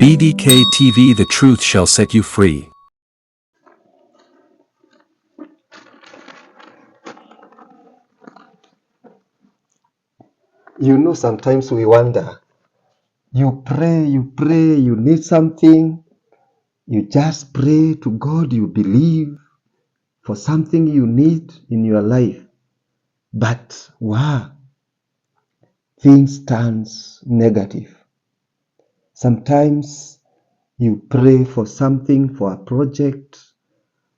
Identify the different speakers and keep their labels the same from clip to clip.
Speaker 1: BDK TV, the truth shall set you free.
Speaker 2: Sometimes we wonder, you pray, you need something, you just pray to God, you believe for something you need in your life. But wow, things turns negative. Sometimes you pray for something, for a project,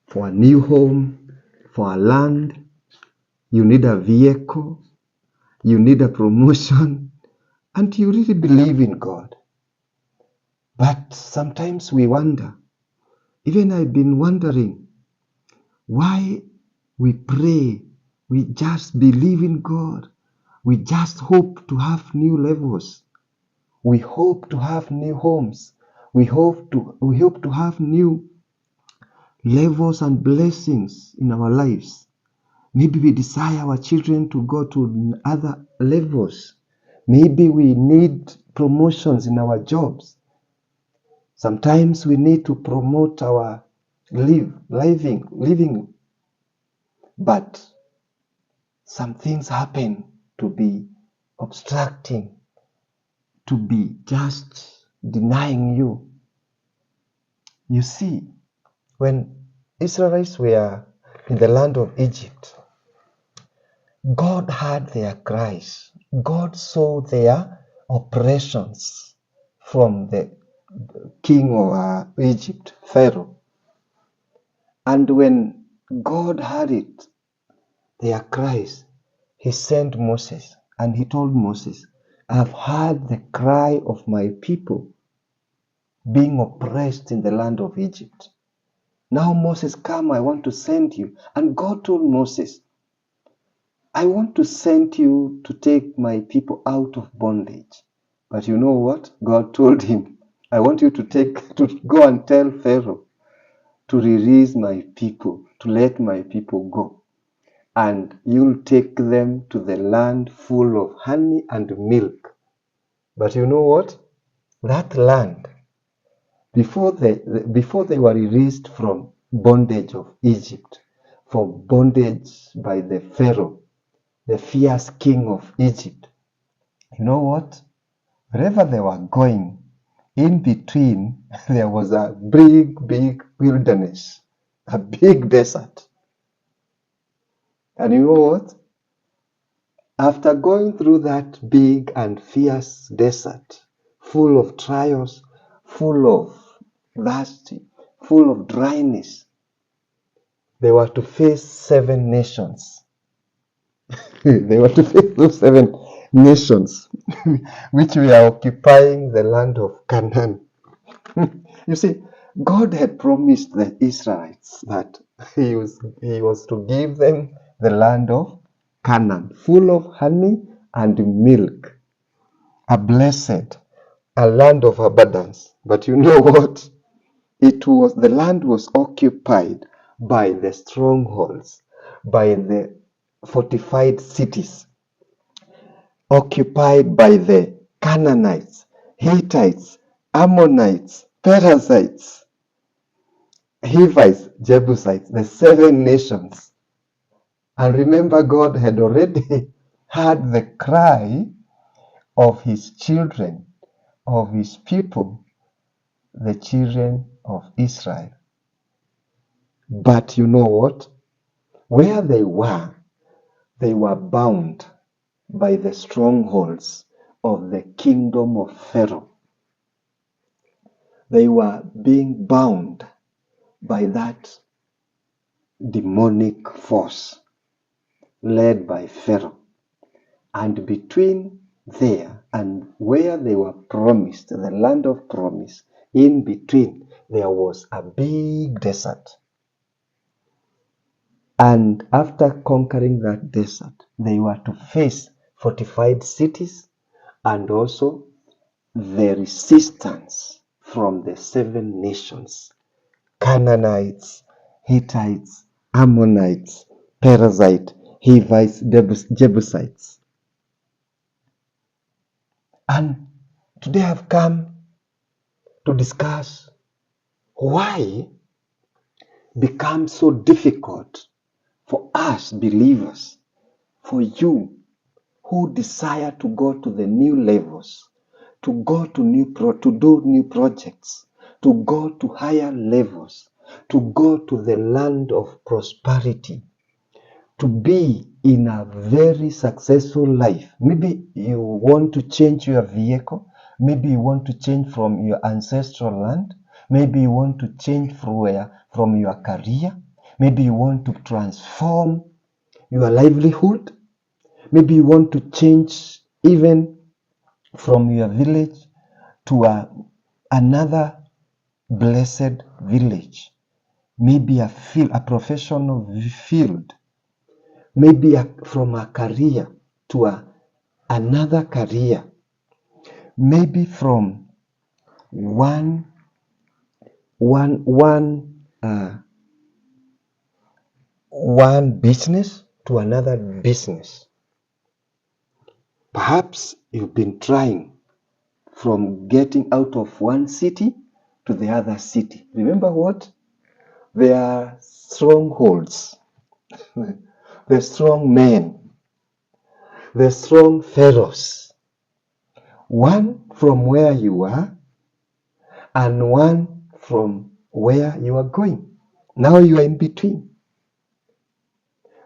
Speaker 2: for a new home, for a land, you need a vehicle, you need a promotion, and you really believe in God. But sometimes we wonder, even I've been wondering, why we pray, we just believe in God, we just hope to have new levels, we hope to have new homes, we hope to have new levels and blessings in our lives. Maybe we desire our children to go to other levels. Maybe we need promotions in our jobs. Sometimes we need to promote our living. But some things happen to be obstructing, to be just denying you. You see, when Israelites were in the land of Egypt, God heard their cries. God saw their oppressions from the king of Egypt, Pharaoh. And when God heard it, their cries, he sent Moses and he told Moses, I've heard the cry of my people being oppressed in the land of Egypt. Now Moses, come, I want to send you. And God told Moses, I want to send you to take my people out of bondage. But you know what? God told him, I want you to go and tell Pharaoh to release my people, to let my people go. And you'll take them to the land full of honey and milk. But you know what? That land, before they were released from bondage of Egypt, from bondage by the Pharaoh, the fierce king of Egypt, you know what? Wherever they were going, in between, there was a big wilderness, a big desert. And you know what? After going through that big and fierce desert, full of trials, full of thirsty, full of dryness, they were to face 7 nations. They were to face those 7 nations which were occupying the land of Canaan. You see, God had promised the Israelites that he was to give them the land of Canaan, full of honey and milk, a blessed, a land of abundance. But you know what? The land was occupied by the strongholds, by the fortified cities, occupied by the Canaanites, Hittites, Ammonites, Perizzites, Hivites, Jebusites, the 7 nations. And remember, God had already heard the cry of his children, of his people, the children of Israel. But you know what? Where they were bound by the strongholds of the kingdom of Pharaoh. They were being bound by that demonic force led by Pharaoh. And between there and where they were promised, the land of promise, in between there was a big desert. And after conquering that desert, they were to face fortified cities and also the resistance from the 7 nations: Canaanites, Hittites, Ammonites, Perizzites, Hivites, Jebusites. And today I've come to discuss why becomes so difficult for us believers, for you who desire to go to the new levels, to go to to do new projects, to go to higher levels, to go to the land of prosperity, to be in a very successful life. Maybe you want to change your vehicle. Maybe you want to change from your ancestral land. Maybe you want to change from your career. Maybe you want to transform your livelihood. Maybe you want to change even from your village to another blessed village. Maybe a professional field. Maybe from a career to another career. Maybe from one business to another business. Perhaps you've been trying from getting out of one city to the other city. Remember what? There are strongholds, the strong men, the strong pharaohs. One from where you are and one from where you are going. Now you are in between.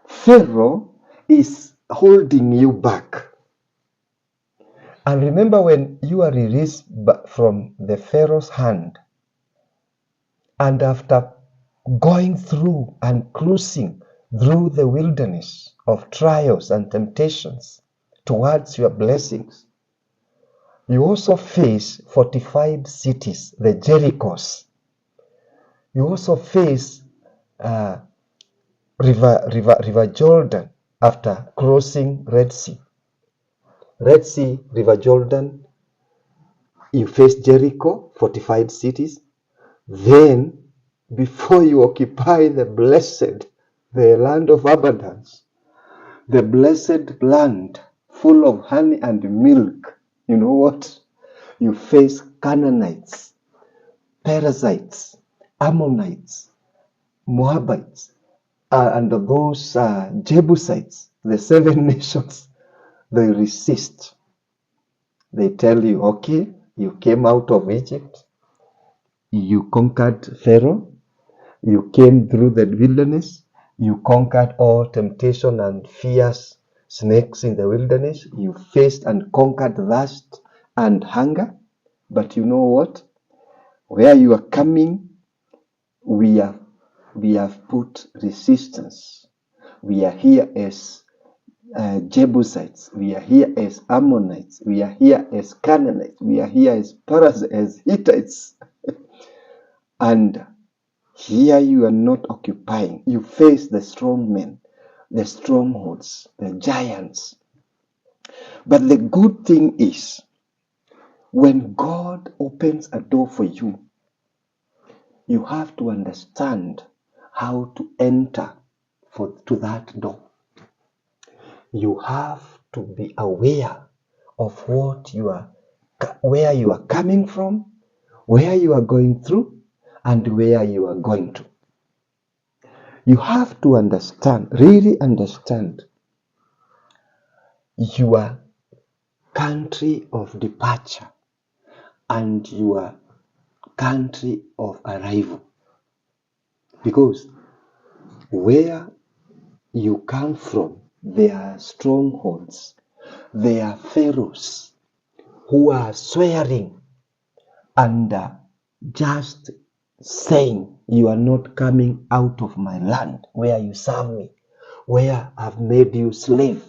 Speaker 2: Pharaoh is holding you back. And remember, when you are released from the Pharaoh's hand, and after going through and cruising through the wilderness of trials and temptations towards your blessings, you also face fortified cities, the Jerichos. You also face River Jordan after crossing Red Sea. Red Sea, River Jordan, you face Jericho, fortified cities. Then, before you occupy the blessed, the land of abundance, the blessed land full of honey and milk, you know what? You face Canaanites, Perizzites, Ammonites, Moabites, and those Jebusites, the 7 nations. They resist. They tell you, okay, you came out of Egypt, you conquered Pharaoh, you came through the wilderness, you conquered all temptation and fierce snakes in the wilderness, you faced and conquered thirst and hunger. But you know what? Where you are coming, we have put resistance. We are here as Jebusites, we are here as Ammonites, we are here as Canaanites, we are here as Perizzites, as Hittites. And here you are not occupying. You face the strong men, the strongholds, the giants. But the good thing is, when God opens a door for you, you have to understand how to enter to that door. You have to be aware of where you are coming from, where you are going through, and where you are going to. You have to understand, really understand your country of departure and your country of arrival. Because where you come from, there are strongholds, there are pharaohs who are swearing and just saying, you are not coming out of my land where you serve me, where I've made you slave,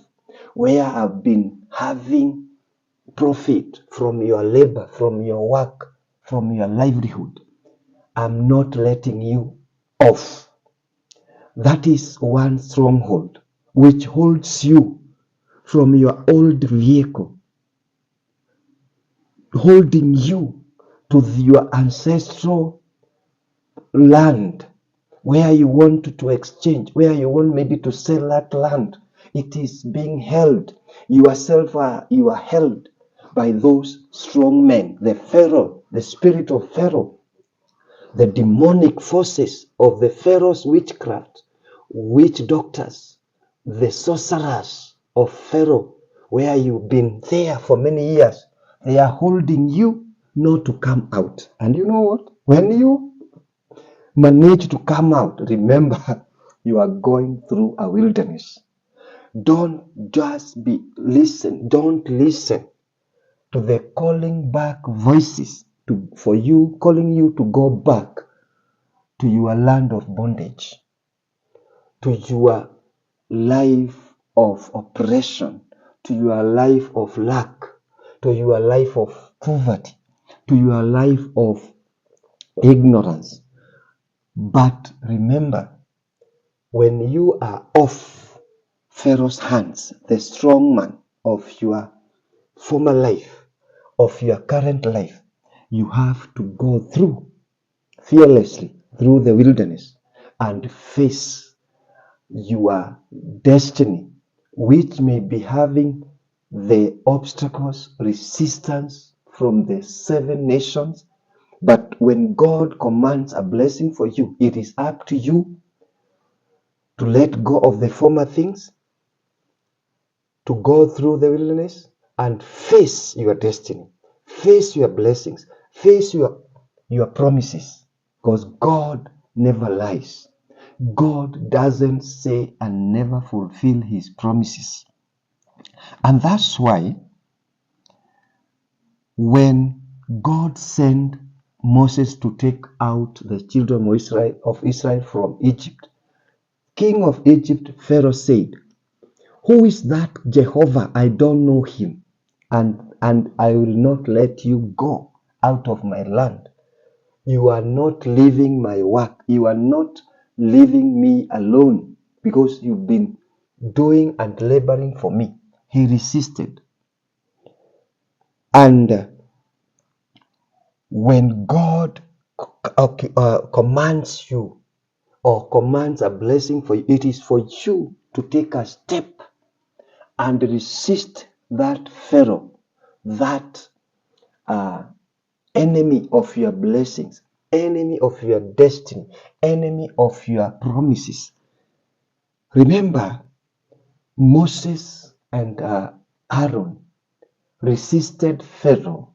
Speaker 2: where I've been having profit from your labor, from your work, from your livelihood. I'm not letting you off. That is one stronghold which holds you from your old vehicle, holding you to your ancestral land where you want to exchange, where you want maybe to sell that land. It is being held. You are held by those strong men, the Pharaoh, the spirit of Pharaoh, the demonic forces of the Pharaoh's witchcraft, witch doctors, the sorcerers of Pharaoh, where you've been there for many years, they are holding you not to come out. And you know what? When you manage to come out, remember you are going through a wilderness. Don't don't listen to the calling back voices for you, calling you to go back to your land of bondage, to your life of oppression, to your life of lack, to your life of poverty, to your life of ignorance. But remember, when you are off Pharaoh's hands, the strong man of your former life, of your current life, you have to go through fearlessly through the wilderness and face your destiny, which may be having the obstacles, resistance from the 7 nations. But when God commands a blessing for you, it is up to you to let go of the former things, to go through the wilderness and face your destiny, face your blessings, face your promises, because God never lies. God doesn't say and never fulfill his promises. And that's why when God sent Moses to take out the children of Israel from Egypt, King of Egypt, Pharaoh said, "Who is that Jehovah? I don't know him, and I will not let you go out of my land. You are not leaving my work. You are not leaving me alone because you've been doing and laboring for me." He resisted. And when God commands you or commands a blessing for you, it is for you to take a step and resist that Pharaoh, that enemy of your blessings, enemy of your destiny, enemy of your promises. Remember, Moses and Aaron resisted Pharaoh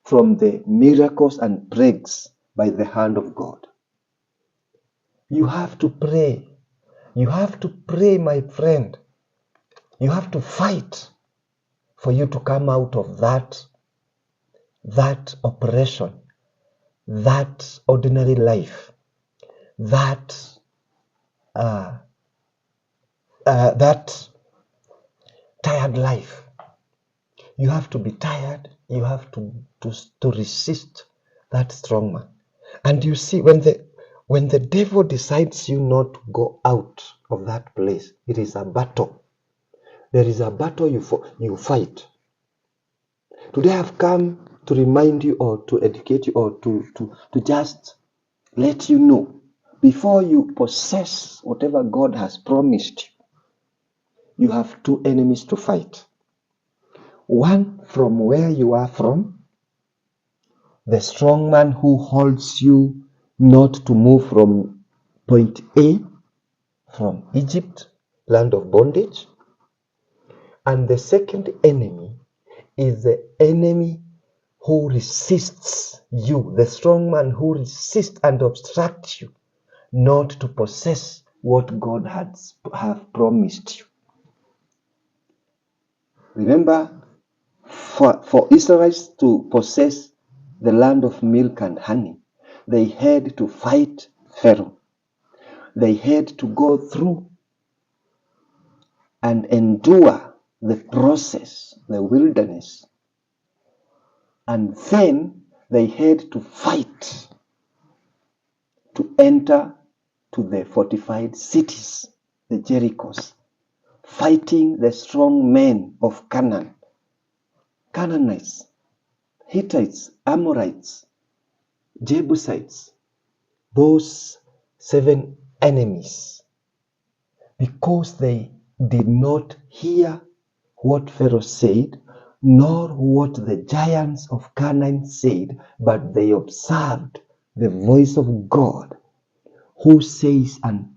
Speaker 2: from the miracles and plagues by the hand of God. You have to pray. You have to pray, my friend. You have to fight for you to come out of that oppression, that ordinary life, that tired life. You have to be tired. You have to resist that strong man. And you see, when the devil decides you not to go out of that place, it is a battle. There is a battle you fight. Today I've come to remind you or to educate you or to just let you know, before you possess whatever God has promised you, you have 2 enemies to fight. One, from where you are from, the strong man who holds you not to move from point A, from Egypt, land of bondage. And the second enemy is the enemy who resists you, the strong man who resists and obstructs you not to possess what God have promised you. Remember, for Israelites to possess the land of milk and honey, they had to fight Pharaoh. They had to go through and endure the process, the wilderness. And then they had to fight to enter to the fortified cities, the Jerichos, fighting the strong men of Canaan, Canaanites, Hittites, Amorites, Jebusites, those 7 enemies, because they did not hear what Pharaoh said, nor what the giants of Canaan said, but they observed the voice of God, who says and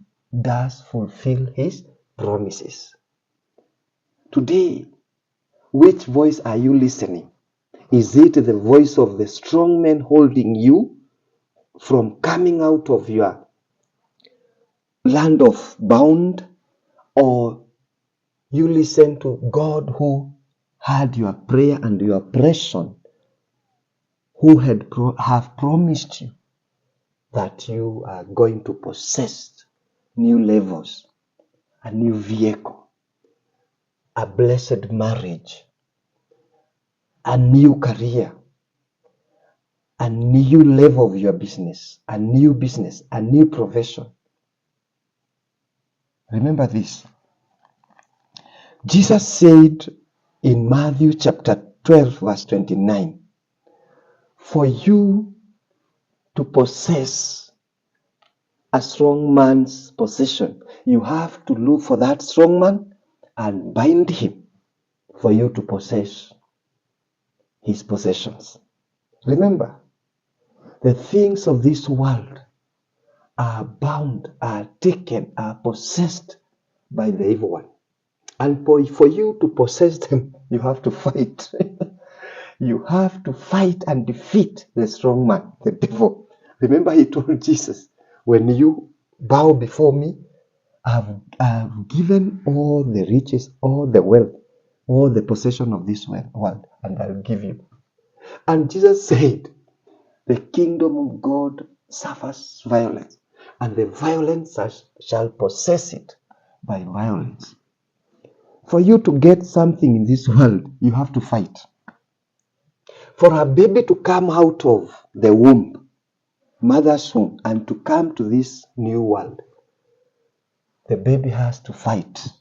Speaker 2: does fulfill his promises. Today, which voice are you listening? Is it the voice of the strong man holding you from coming out of your land of bound, or you listen to God who heard your prayer and your oppression, who have promised you that you are going to possess new levels, a new vehicle, a blessed marriage, a new career, a new level of your business, a new profession. Remember this. Jesus said in Matthew chapter 12, verse 29, for you to possess a strong man's possession, you have to look for that strong man and bind him for you to possess his possessions. Remember, the things of this world are bound, are taken, are possessed by the evil one. And for you to possess them, you have to fight. You have to fight and defeat the strong man, the devil. Remember, he told Jesus, when you bow before me, I've given all the riches, all the wealth, all the possession of this world, and I'll give you. And Jesus said, the kingdom of God suffers violence, and the violence shall possess it by violence. For you to get something in this world, you have to fight. For a baby to come out of the womb, mother's womb, and to come to this new world, the baby has to fight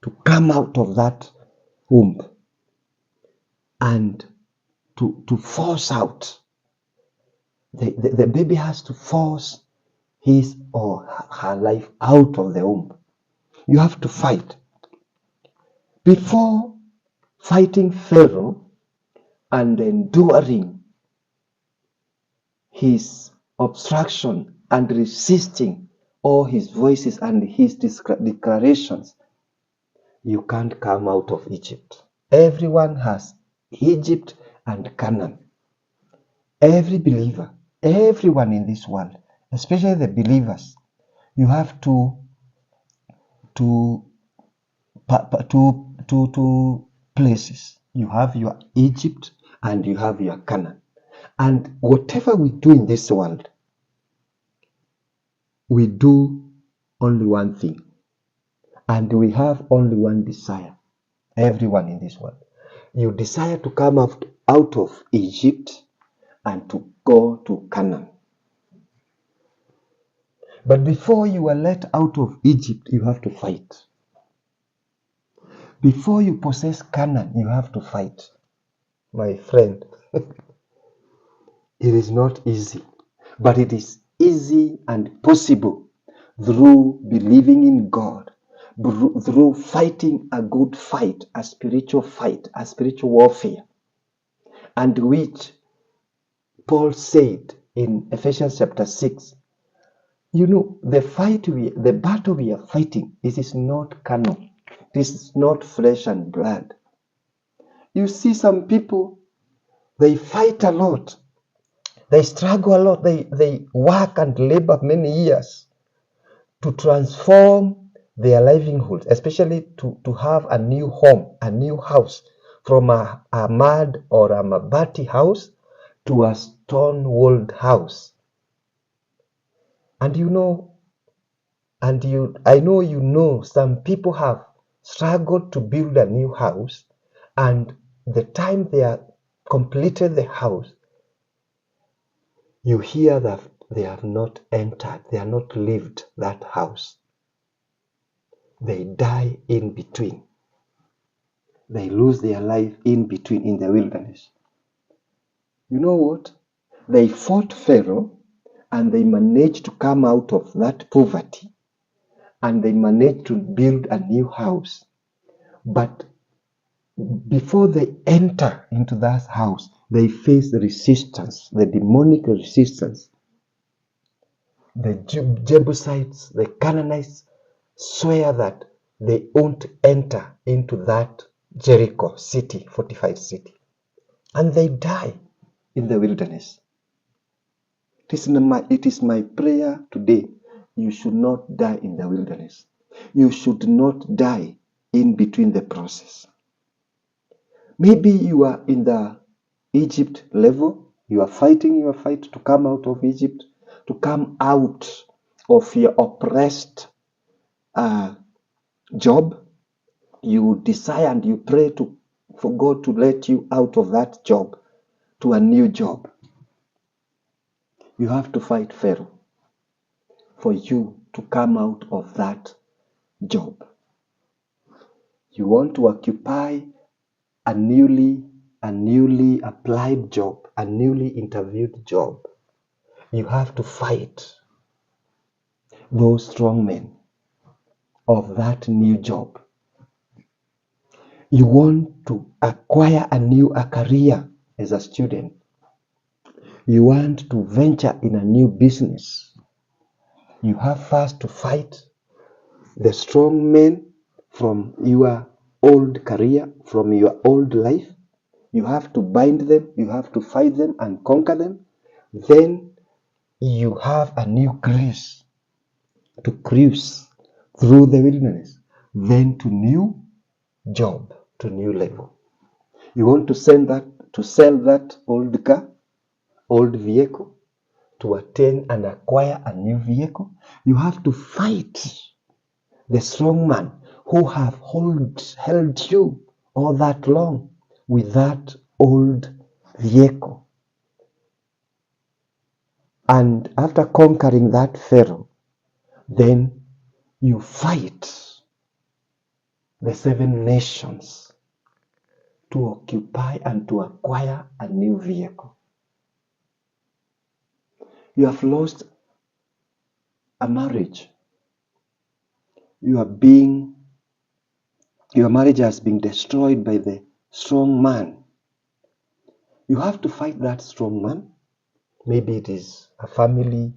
Speaker 2: to come out of that womb and to force out. The baby has to force his or her life out of the womb. You have to fight. Before fighting Pharaoh and enduring his obstruction and resisting all his voices and his declarations, you can't come out of Egypt. Everyone has Egypt and Canaan. Every believer, everyone in this world, especially the believers, you have two places. You have your Egypt and you have your Canaan. And whatever we do in this world, we do only one thing. And we have only one desire. Everyone in this world. You desire to come out of Egypt and to go to Canaan. But before you are let out of Egypt, you have to fight. Before you possess Canaan, you have to fight. My friend, it is not easy, but it is easy and possible through believing in God, through fighting a good fight, a spiritual warfare, and which Paul said in Ephesians chapter 6, you know, the battle we are fighting, this is not carnal. This is not flesh and blood. You see some people, they fight a lot. They struggle a lot. They work and labor many years to transform their livelihood, especially to have a new home, a new house, from a mud or a mabati house to a stone-walled house. And I know you know some people have struggled to build a new house, and the time they are completed the house, you hear that they have not entered, they are not lived that house. They die in between. They lose their life in between in the wilderness. You know what? They fought Pharaoh and they managed to come out of that poverty and they managed to build a new house. But before they enter into that house, they face the resistance, the demonic resistance. The Jebusites, the Canaanites swear that they won't enter into that Jericho city, fortified city. And they die in the wilderness. It is my prayer today. You should not die in the wilderness. You should not die in between the process. Maybe you are in the Egypt level. You are fighting your fight to come out of Egypt, to come out of your oppressed job. You desire and you pray for God to let you out of that job to a new job. You have to fight Pharaoh for you to come out of that job. You want to occupy a newly applied job, a newly interviewed job. You have to fight those strong men of that new job. You want to acquire a career as a student. You want to venture in a new business. You have first to fight the strong men from your old career, from your old life. You have to bind them, you have to fight them and conquer them. Then you have a new grace to cruise through the wilderness, then to new job, to new level. You want to sell that old car, old vehicle, to attain and acquire a new vehicle. You have to fight the strong man who have held you all that long with that old vehicle. And after conquering that Pharaoh, then you fight the 7 nations to occupy and to acquire a new vehicle. You have lost a marriage. Your marriage has been destroyed by the strong man. You have to fight that strong man. Maybe it is a family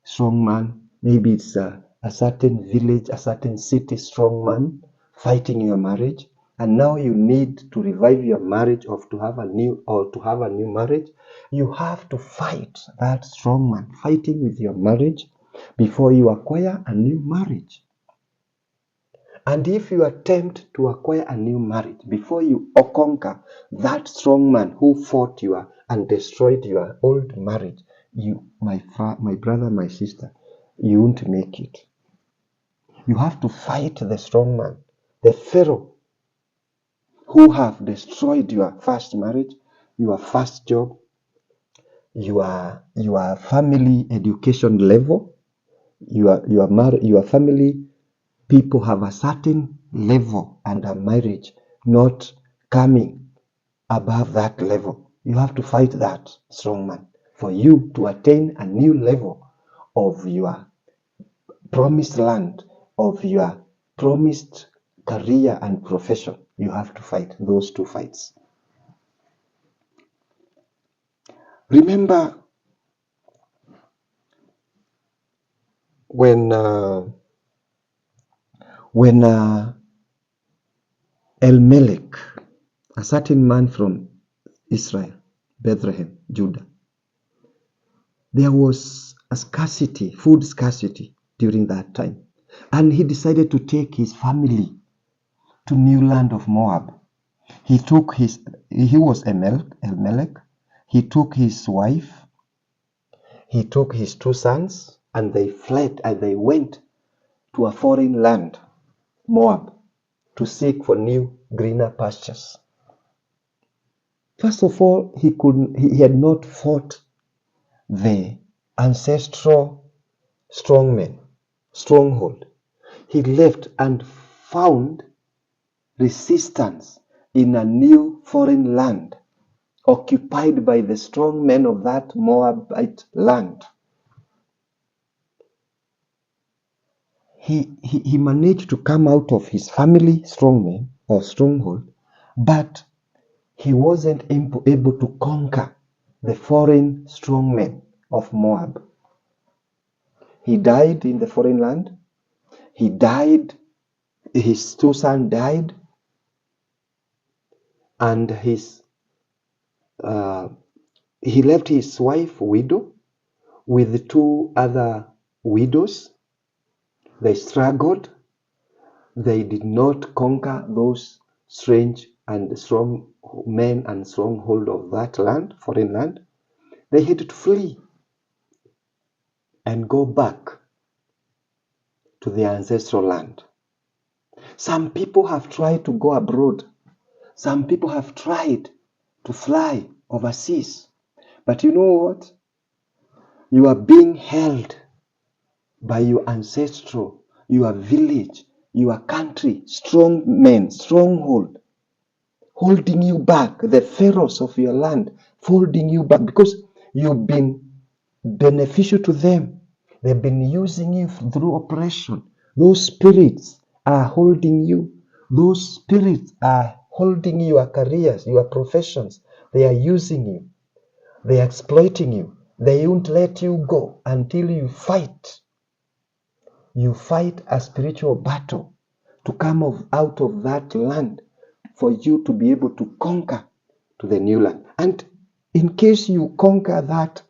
Speaker 2: strong man. Maybe it's a certain village, a certain city strong man fighting your marriage. And now you need to revive your marriage or to have a new marriage. You have to fight that strong man fighting with your marriage before you acquire a new marriage. And if you attempt to acquire a new marriage before you conquer that strong man who fought you and destroyed your old marriage, my brother, my sister, you won't make it. You have to fight the strong man, the Pharaoh, who have destroyed your first marriage, your first job, your family education level, your family. People have a certain level and a marriage not coming above that level. You have to fight that strong man for you to attain a new level of your promised land, of your promised career and profession. You have to fight those 2 fights. Remember when Elimelech, a certain man from Israel, Bethlehem, Judah, there was a food scarcity during that time. And he decided to take his family to new land of Moab. He was Elimelech. He took his wife, he took his 2 sons, and they fled and they went to a foreign land, Moab, to seek for new greener pastures. First of all, he had not fought the ancestral stronghold. He left and found resistance in a new foreign land occupied by the strong men of that Moabite land. He managed to come out of his family stronghold but he wasn't able to conquer the foreign strongmen of Moab. He died in the foreign land. He died, his two sons died, and he left his wife widow with two other widows. They struggled. They did not conquer those strange and strong men and stronghold of that land, foreign land. They had to flee and go back to their ancestral land. Some people have tried to go abroad. Some people have tried to fly overseas. But you know what? You are being held by your ancestral, your village, your country, strong men, stronghold, holding you back, the pharaohs of your land, holding you back because you've been beneficial to them. They've been using you through oppression. Those spirits are holding you. Those spirits are holding your careers, your professions. They are using you. They are exploiting you. They won't let you go until you fight. You fight a spiritual battle to come out of that land for you to be able to conquer to the new land. And in case you conquer that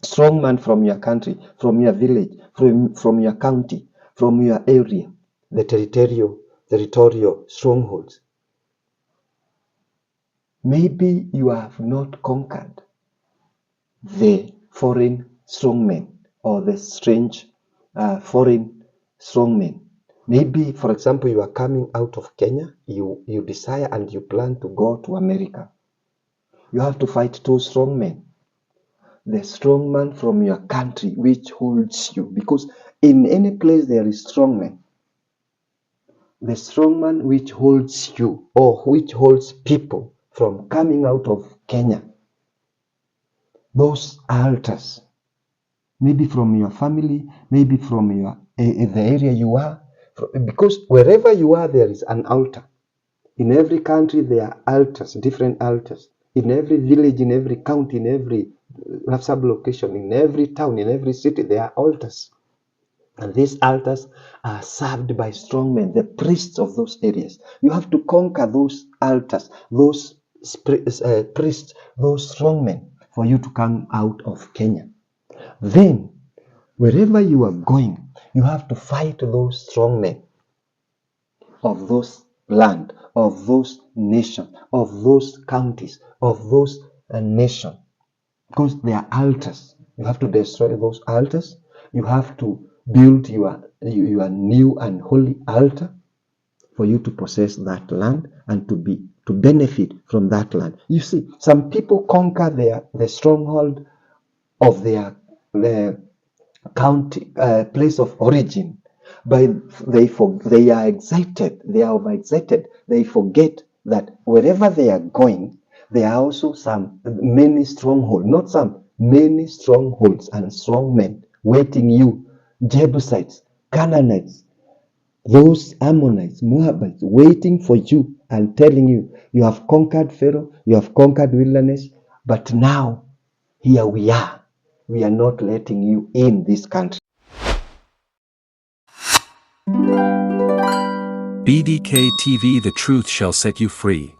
Speaker 2: strong man from your country, from your village, from your county, from your area, the territorial strongholds, maybe you have not conquered the foreign strongmen or the strange foreign strongmen. Maybe, for example, you are coming out of Kenya, you desire and you plan to go to America. You have to fight two strongmen. The strong man from your country which holds you, because in any place there is strong men. The strong man which holds you or which holds people from coming out of Kenya. Those altars, maybe from your family, maybe from your the area you are, because wherever you are there is an altar. In every country there are altars, different altars. In every village, in every county, in every sub-location, in every town, in every city, there are altars. And these altars are served by strong men, the priests of those areas. You have to conquer those altars, those priests, those strong men, for you to come out of Kenya. Then, wherever you are going, you have to fight those strong men of those land, of those nations, of those counties, of those nations. Because they are altars. You have to destroy those altars. You have to build your new and holy altar for you to possess that land and to benefit from that land. You see, some people conquer the stronghold of their county place of origin, but they are excited. They are overexcited. They forget that wherever they are going, there are also many strongholds, not some, many strongholds and strong men waiting you, Jebusites, Canaanites, those Ammonites, Moabites, waiting for you and telling you, you have conquered Pharaoh, you have conquered wilderness, but now here we are. We are not letting you in this country.
Speaker 1: BDK TV, the truth shall set you free.